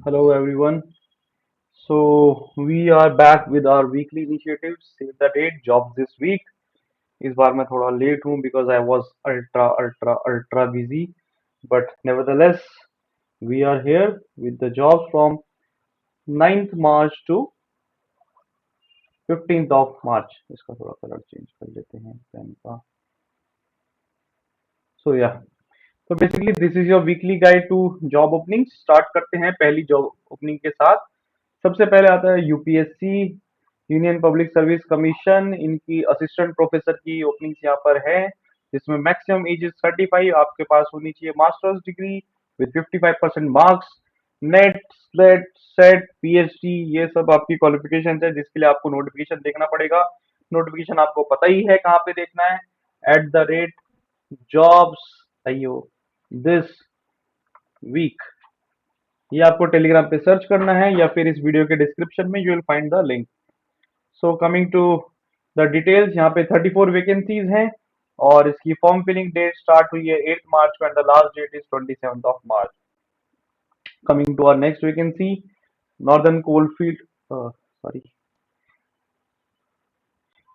Hello everyone. So we are back with our weekly initiative. Save the date. Jobs this week. इस बार मैं थोड़ा late हूँ because I was ultra busy. But nevertheless, we are here with the jobs from 9th March to 15th of March. इसका थोड़ा colour change कर लेते हैं pen का. So yeah. तो basically this is your weekly guide to job opening. Start करते हैं पहली जॉब ओपनिंग के साथ. सबसे पहले आता है UPSC, union public service commission. इनकी असिस्टेंट प्रोफेसर की ओपनिंग्स यहाँ पर है, जिसमें मैक्सिमम एज इज 35. आपके पास होनी चाहिए masters degree with 55% marks. NET SLET set PhD ये सब आपकी क्वालिफिकेशन है, जिसके लिए आपको नोटिफिकेशन देखना पड़ेगा. नोटिफिकेशन आपको पता ही है कहाँ पे देखना है. @ जॉब्स अयो दिस वीक, ये आपको टेलीग्राम पे सर्च करना है या फिर इस वीडियो के डिस्क्रिप्शन में you will find the link. So coming to the details, यहाँ पे 34 वैकेंसीज हैं और इसकी फॉर्म फिलिंग डेट स्टार्ट हुई है 8 मार्च को and the last date is 27 of March. Coming to our next vacancy, Northern Coalfield sorry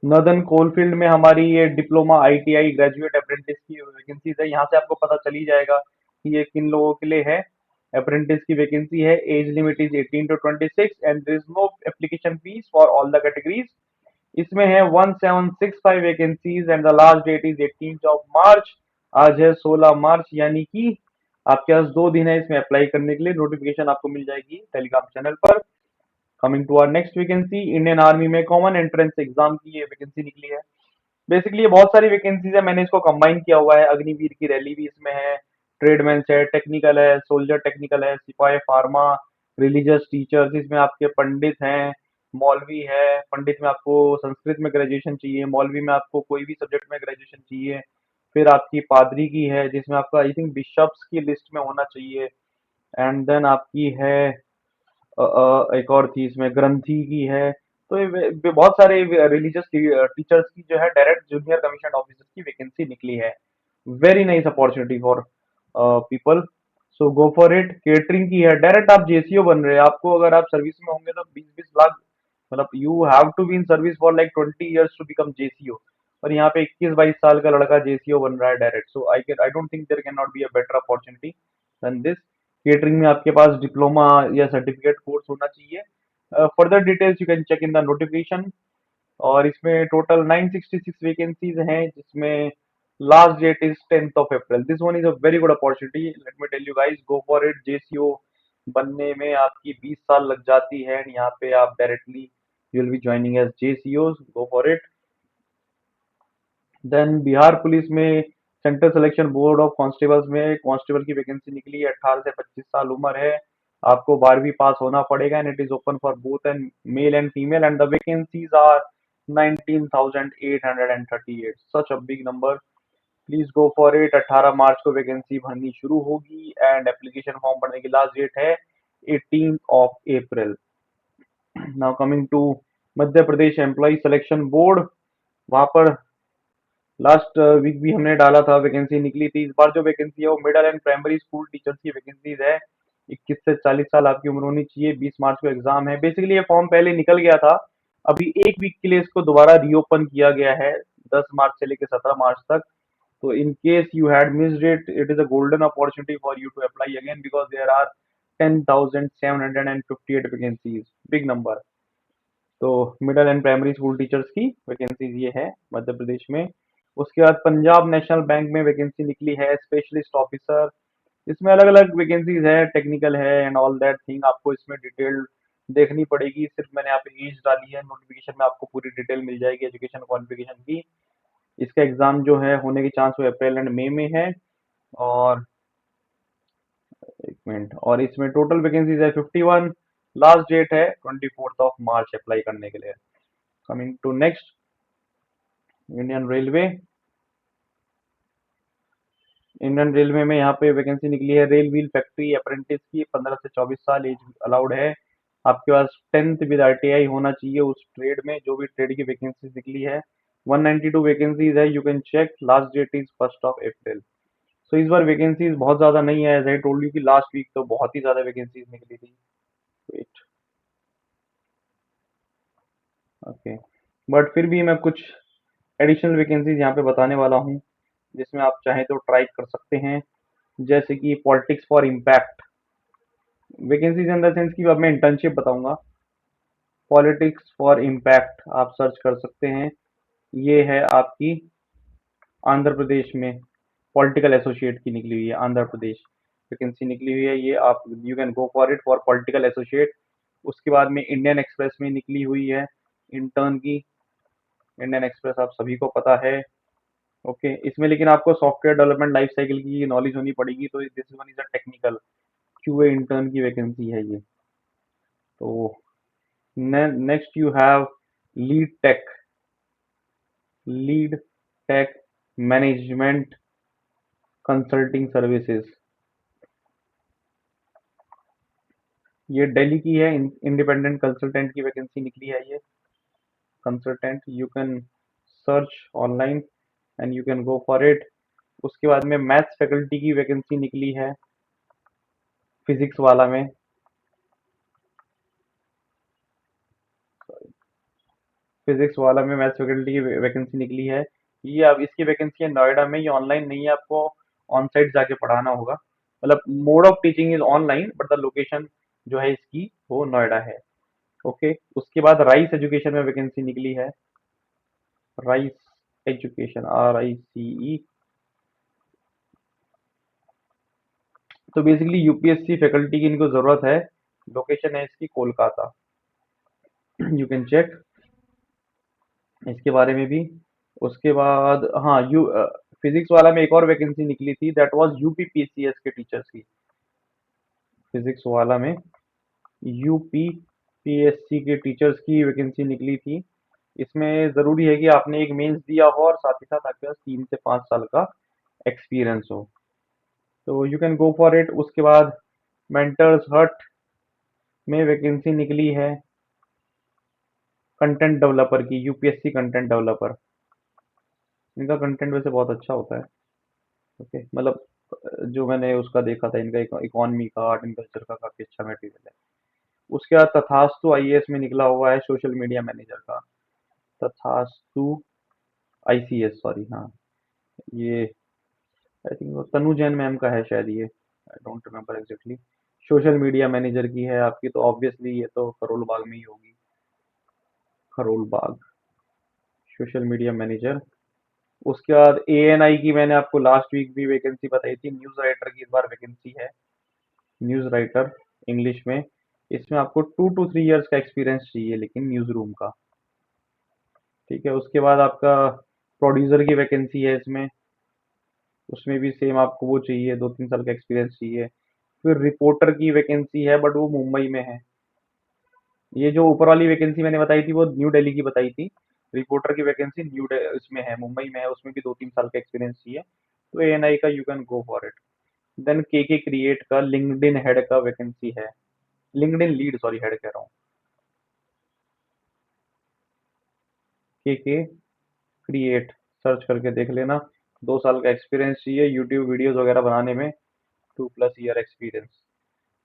Northern Coalfield में हमारी ये डिप्लोमा आईटीआई ग्रेजुएट अप्रेंटिस की वैकेंसीज है. यहाँ से आपको पता चल ही जाएगा कि ये किन लोगों के लिए है. अप्रेंटिस की वैकेंसी है. Age limit is 18 to 26 and there is no application fee for all the categories. इसमें है 1765 vacancies and the last date is 18 of March. आज है 16 मार्च, यानी कि आपके पास 2 दिन है इसमें अप्लाई करने के लिए. नोटिफिकेशन आपको मिल जाएगी टेलीग्राम चैनल पर. Coming to our next vacancy, Indian Army में कॉमन एंट्रेंस एग्जाम की ये वैकेंसी निकली है. बेसिकली ये बहुत सारी वैकेंसीज है, मैंने इसको कंबाइन किया हुआ है. अग्निवीर की रैली भी इसमें है, ट्रेडमैन है, टेक्निकल है, सोल्जर टेक्निकल है, सिपाही फार्मा, रिलीजियस टीचर्स, इसमें आपके पंडित हैं, मौलवी है. पंडित में आपको संस्कृत में ग्रेजुएशन चाहिए, मौलवी में आपको कोई भी सब्जेक्ट में ग्रेजुएशन चाहिए. फिर आपकी पादरी की है, जिसमें आपका आई थिंक बिशप्स की लिस्ट में होना चाहिए. एंड देन आपकी है एक और थी इसमें ग्रंथी की है. तो ये बहुत सारे रिलीजियस टीचर्स की जो है डायरेक्ट जूनियर कमीशन ऑफिसर की वैकेंसी निकली है. Very nice opportunity for people, so go for it. Catering की है, डायरेक्ट आप जेसीओ बन रहे हैं. आपको अगर आप सर्विस में होंगे तो 20-20 लाख, मतलब you have to be in service for like 20 years to become JCO. और यहाँ पे 21-22 साल का लड़का जेसीओ बन रहा है direct. So I don't think there can not be a better opportunity than this. Catering में आपके पास डिप्लोमा या सर्टिफिकेट कोर्स होना चाहिए. Further details you can check in the notification. और इसमें टोटल 966 वैकेंसीज हैं, जिसमें last date is 10th of April. This one is a very good opportunity. Let me tell you guys, go for it. JCO बनने में आपकी 20 साल लग जाती है एंड यहाँ पे आप directly you will be joining as JCO. Go for it. Then Bihar police में central selection board of constables में कांस्टेबल की वैकेंसी निकली है. 18 से 25 साल उम्र है. आपको 12वीं पास होना पड़ेगा and it is open for both and male and female and the vacancies are 19,838. Such a big number. Please go for it. 18 March को वैकेंसी भरनी शुरू होगी एंड एप्लीकेशन फॉर्म भरने की लास्ट डेट है 18th of April. Now coming to Madhya Pradesh employ selection board, वहां पर last week भी हमने डाला था, वैकेंसी निकली थी. इस बार जो वैकेंसी है वो middle and primary school teachers की वैकेंसीज है. 21 से 40 साल आपकी उम्र होनी चाहिए. 20 मार्च को एग्जाम है. बेसिकली ये फॉर्म पहले निकल गया था, अभी एक वीक के लिए इसको दोबारा रीओपन किया गया है, 10 मार्च से लेकर 17 मार्च तक. तो in case you had missed it, it is a golden opportunity for you to apply again because there are 10,758 vacancies. Big number. तो middle and primary school teachers की वैकेंसीज ये है मध्य प्रदेश में. उसके बाद पंजाब नेशनल बैंक में वैकेंसी निकली है, स्पेशलिस्ट ऑफिसर. इसमें अलग अलग वैकेंसीज है, टेक्निकल है एंड ऑल दैट थिंग. आपको इसमें डिटेल देखनी पड़ेगी. सिर्फ मैंने यहाँ पे एज डाली है, नोटिफिकेशन में आपको पूरी डिटेल मिल जाएगी एजुकेशन क्वालिफिकेशन की. इसका एग्जाम जो है होने के चांस वो अप्रैल एंड मई में है. और एक मिनट, और इसमें टोटल वैकेंसीज है 51. लास्ट डेट है 24th of March अप्लाई करने के लिए. Coming to next, Indian Railway. Indian Railway में यहाँ पे वैकेंसी निकली है रेल व्हील फैक्ट्री अप्रेंटिस की. 15 से 24 साल एज अलाउड है. आपके पास 10th विद आरटीआई होना चाहिए उस ट्रेड में, जो भी ट्रेड की वैकेंसी निकली है. 192 वैकेंसीज है, you can check. Last date is 1st of April. So इस बार वैकेंसीज बहुत ज्यादा नहीं है. एज आई टोल्ड यू कि लास्ट वीक तो बहुत ही ज्यादा वैकेंसीज निकली थी. वेट, ओके, बट फिर भी मैं कुछ एडिशनल वैकेंसीज यहाँ पे बताने वाला हूँ जिसमें आप चाहें तो ट्राई कर सकते हैं। जैसे कि politics for impact vacancies in the sense कि अब मैं इंटर्नशिप बताऊंगा। पॉलिटिक्स फॉर इम्पैक्ट आप सर्च कर सकते हैं। ये है आपकी आंध्र प्रदेश में पॉलिटिकल एसोसिएट की निकली हुई है, आंध्र प्रदेश वैकेंसी निकली हुई है ये। आप you can go for it for political associate. उसके बाद में इंडियन एक्सप्रेस में निकली हुई है इंटर्न की। इंडियन एक्सप्रेस आप सभी को पता है। ओके, इसमें लेकिन आपको सॉफ्टवेयर डेवलपमेंट लाइफ साइकिल की नॉलेज होनी पड़ेगी, तो this one is a technical QA intern की वैकेंसी है ये। तो next you have lead tech, lead tech management consulting services. ये दिल्ली की है, इंडिपेंडेंट कंसल्टेंट की वैकेंसी निकली है ये। Consultant you can search online and you can go for it. उसके बाद में मैथ्स फैकल्टी की वैकेंसी निकली है फिजिक्स वाला में। फिजिक्स वाला में मैथ्स फैकल्टी की वैकेंसी निकली है। ये अब इसकी वैकेंसी है नोएडा में, ये ऑनलाइन नहीं है, आपको ऑन साइट जाके पढ़ाना होगा। मतलब mode of teaching is online but the location जो है इसकी वो नोएडा है। ओके, उसके बाद राइस एजुकेशन में वैकेंसी निकली है। Rice education, RICE। तो बेसिकली यूपीएससी फैकल्टी की इनको जरूरत है। लोकेशन है इसकी कोलकाता। यू कैन चेक इसके बारे में भी। उसके बाद हाँ, यू फिजिक्स वाला में एक और वैकेंसी निकली थी, दैट वाज यूपीपीसीएस के टीचर्स की। फिजिक्स वाला में यूपीपीएससी के टीचर्स की वैकेंसी निकली थी। इसमें जरूरी है कि आपने एक मेंस दिया हो और साथ ही साथ आपके पास 3 से 5 साल का एक्सपीरियंस हो। तो you can go for it. उसके बाद मेंटर्स हट में वैकेंसी निकली है कंटेंट डेवलपर की, यूपीएससी कंटेंट डेवलपर। इनका कंटेंट वैसे बहुत अच्छा होता है। ओके, मतलब जो मैंने उसका देखा था इनका, इकोनॉमी का, आर्ट एंड कल्चर का काफी अच्छा मटेरियल है। उसके बाद तथास्तु आईएएस में निकला हुआ है सोशल मीडिया मैनेजर का। तथास्तु आईसीएस, सॉरी, हाँ, ये आई थिंक वो तनु जैन मैम का है शायद ये, I don't remember exactly. Social media manager की है आपकी, तो ऑब्वियसली ये तो करोल बाग में ही होगी। Karol Bagh social media manager. उसके बाद एएनआई की मैंने आपको लास्ट वीक भी वैकेंसी बताई थी, न्यूज राइटर की इस बार वैकेंसी है। न्यूज राइटर इंग्लिश में। इसमें आपको 2 to 3 इयर्स का एक्सपीरियंस चाहिए लेकिन न्यूज रूम का। ठीक है, उसके बाद आपका प्रोड्यूसर की वैकेंसी है इसमें। उसमें भी सेम आपको वो चाहिए, 2-3 साल का एक्सपीरियंस चाहिए। फिर रिपोर्टर की वैकेंसी है बट वो मुंबई में है। ये जो ऊपर वाली वैकेंसी मैंने बताई थी वो न्यू दिल्ली की बताई थी। रिपोर्टर की वैकेंसी इसमें है, मुंबई में है, उसमें भी 2-3 साल का एक्सपीरियंस चाहिए। तो एएनआई का you can go for it. Then K create का लिंक्डइन हेड का वैकेंसी है। लिंक्डइन लीड, सॉरी, हेड कह रहा हूँ। के क्रिएट सर्च करके देख लेना। 2 साल का एक्सपीरियंस चाहिए यूट्यूब वीडियोस वगैरह बनाने में। 2+ ईयर एक्सपीरियंस।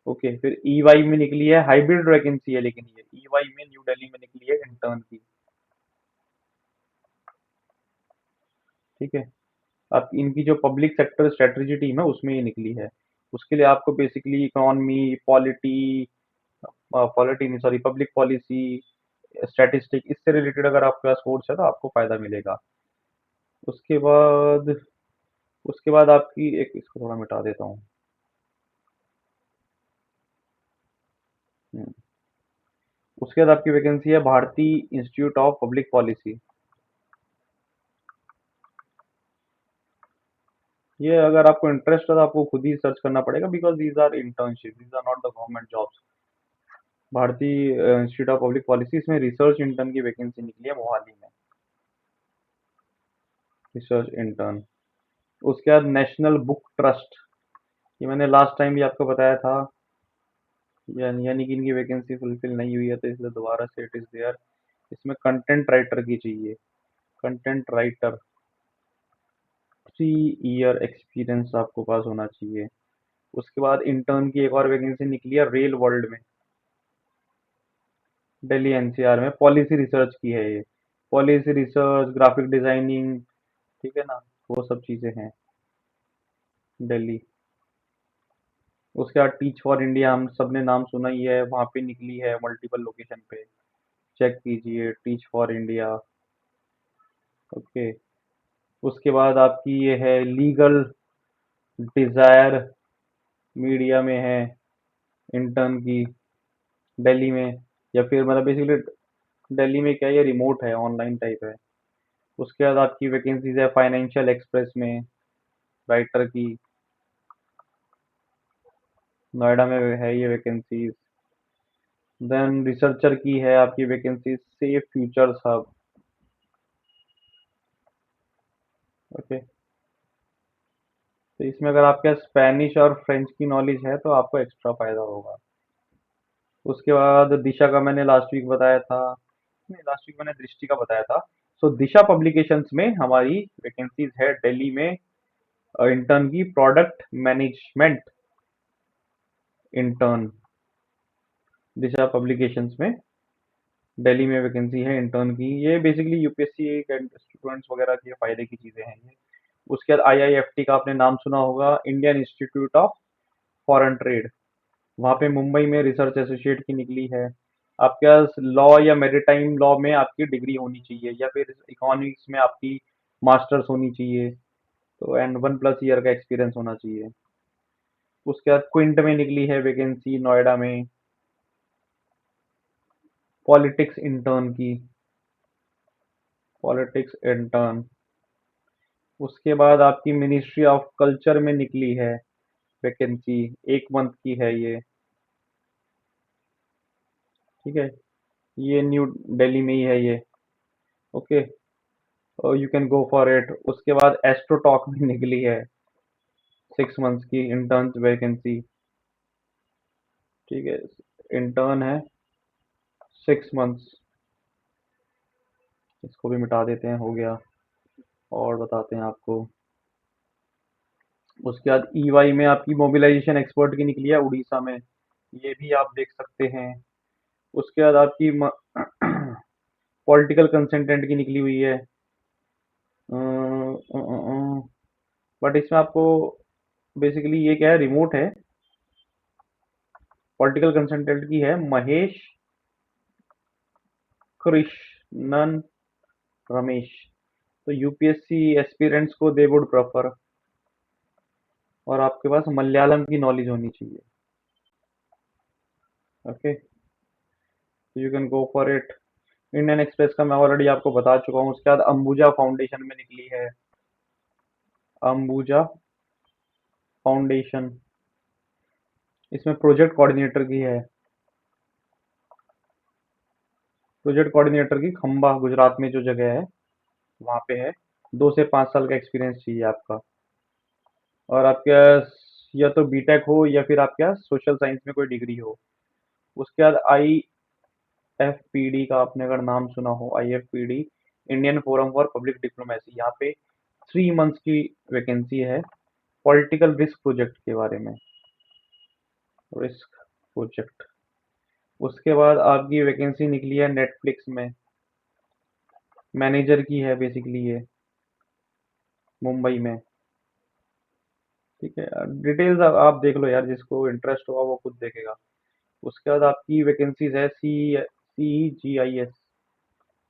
ओके, फिर ईवाई में निकली है हाइब्रिड वैकेंसी है, लेकिन ये ईवाई में न्यू दिल्ली में निकली है इंटर्न की। ठीक है, अब इनकी जो पब्लिक सेक्टर स्ट्रेटजी टीम है उसमें ये निकली है। उसके लिए आपको बेसिकली इकोनॉमी, पॉलिटी नहीं, सॉरी, पब्लिक पॉलिसी, स्टैटिस्टिक, इससे रिलेटेड अगर आपके पास कोर्स है तो आपको फायदा मिलेगा। उसके बाद उसके बाद आपकी एक, इसको थोड़ा मिटा देता हूँ। हम्म, उसके बाद आपकी वैकेंसी है भारतीय इंस्टीट्यूट ऑफ पब्लिक पॉलिसी। ये अगर आपको इंटरेस्ट है तो आपको खुद ही सर्च करना पड़ेगा, because these are internship, these are not the government jobs. Bharatiya institute of public policy, इसमें रिसर्च इंटर्न की वैकेंसी निकली है मोहाली में। Research intern. उसके बाद नेशनल बुक ट्रस्ट, ये मैंने लास्ट टाइम भी आपको बताया था। यानी कि इनकी वैकेंसी फुलफिल नहीं हुई है तो इसलिए दोबारा से इट इज देयर। इसमें कंटेंट राइटर की चाहिए। कंटेंट राइटर, 3 ईयर एक्सपीरियंस आपको पास होना चाहिए। उसके बाद इंटर्न की एक और वैकेंसी निकली है रेल वर्ल्ड में। दिल्ली एनसीआर में पॉलिसी रिसर्च की है ये। पॉलिसी रिसर्च, ग्राफिक डिजाइनिंग, ठीक है ना, वो सब चीजें हैं दिल्ली। उसके बाद टीच फॉर इंडिया हम सबने नाम सुना ही है, वहां पे निकली है मल्टीपल लोकेशन पे। चेक कीजिए टीच फॉर इंडिया। ओके। उसके बाद आपकी ये है लीगल डिजायर, मीडिया में है, इंटर्न की, दिल्ली में। या फिर मतलब बेसिकली दिल्ली में क्या है, ये रिमोट है, ऑनलाइन टाइप है। उसके बाद आपकी वैकेंसीज है फाइनेंशियल एक्सप्रेस में, राइटर की, नोएडा में है ये वैकेंसीज। देन रिसर्चर की है आपकी vacancy safe futures hub. Okay. तो इसमें अगर आपके स्पेनिश और फ्रेंच की नॉलेज है तो आपको एक्स्ट्रा फायदा होगा। उसके बाद दिशा का मैंने लास्ट वीक बताया था, नहीं लास्ट वीक मैंने दृष्टि का बताया था। सो दिशा पब्लिकेशंस में हमारी वैकेंसीज है दिल्ली में, इंटर्न की प्रोडक्ट मैनेजमेंट इंटर्न। दिशा पब्लिकेशंस में दिल्ली में वैकेंसी है इंटर्न की। ये बेसिकली यूपीएससी स्टूडेंट्स वगैरह के फायदे की चीजें हैं ये। उसके बाद आईआईएफटी का आपने नाम सुना होगा, Indian institute of foreign trade. वहाँ पे मुंबई में रिसर्च एसोसिएट की निकली है। आपके पास लॉ या मेरिटाइम लॉ में आपकी डिग्री होनी चाहिए, या फिर इकोनॉमिक्स में आपकी मास्टर्स होनी चाहिए। तो एंड 1+ ईयर का एक्सपीरियंस होना चाहिए। उसके बाद क्विंट में निकली है वैकेंसी नोएडा में, पॉलिटिक्स इंटर्न की, पॉलिटिक्स इंटर्न। उसके बाद आपकी मिनिस्ट्री ऑफ कल्चर में निकली है वैकेंसी, 1 मंथ की है ये। ठीक है, ये न्यू दिल्ली में ही है ये। Okay, you can go for it. उसके बाद एस्ट्रोटॉक में निकली है 6 मंथ्स की इंटर्न वैकेंसी। ठीक है, इंटर्न है 6 मंथ्स। इसको भी मिटा देते हैं, हो गया। और बताते हैं आपको। उसके बाद ईवाई में आपकी मोबिलाइजेशन एक्सपर्ट की निकली है उड़ीसा में, ये भी आप देख सकते हैं। उसके बाद आपकी पॉलिटिकल कंसल्टेंट की निकली हुई है, बट इसमें आपको बेसिकली ये क्या है, रिमोट है। पॉलिटिकल कंसल्टेंट की है महेश कृष्णन रमेश। तो यूपीएससी एस्पिरेंट्स को दे वुड प्रेफर। और आपके पास मलयालम की नॉलेज होनी चाहिए। Okay, you can go for it. Indian express का मैं ऑलरेडी आपको बता चुका हूँ। उसके बाद अंबुजा फाउंडेशन में निकली है, अंबुजा फाउंडेशन। इसमें प्रोजेक्ट कोऑर्डिनेटर की है, प्रोजेक्ट कोऑर्डिनेटर की खंबा गुजरात में जो जगह है वहाँ पे है। 2 से 5 साल का एक्सपीरियंस चाहिए आपका। और आपके पास या तो बीटेक हो या फिर आपके पास सोशल साइंस में कोई डिग्री हो। उसके बाद आईएफपीडी का आपने अगर नाम सुना हो, IFPD Indian forum for public diplomacy, यहाँ पे 3 मंथ्स की वैकेंसी है, पॉलिटिकल रिस्क प्रोजेक्ट के बारे में, रिस्क प्रोजेक्ट। उसके बाद आपकी वैकेंसी निकली है नेटफ्लिक्स में, मैनेजर की है बेसिकली ये, मुंबई में। ठीक है, डिटेल्स आप देख लो यार, जिसको इंटरेस्ट होगा वो खुद देखेगा। उसके बाद आपकी वैकेंसीज है CGIS।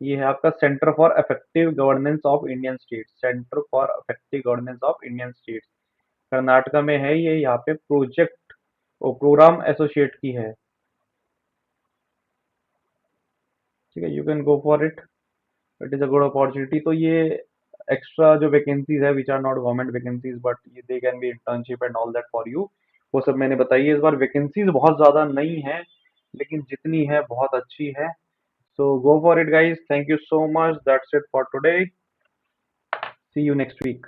ये है आपका centre for effective governance of Indian states, centre for effective governance of Indian states. Karnataka में है ये। यहाँ पे प्रोजेक्ट और प्रोग्राम एसोसिएट की है। ठीक है, you can go for it, it is a good opportunity. तो ये एक्स्ट्रा जो वैकेंसीज है which are not government vacancies but ये they can be internship and all that for you, वो सब मैंने बताई है। इस बार वैकेंसीज बहुत ज्यादा नहीं है, लेकिन जितनी है बहुत अच्छी है। So go for it guys, thank you so much, that's it for today, see you next week.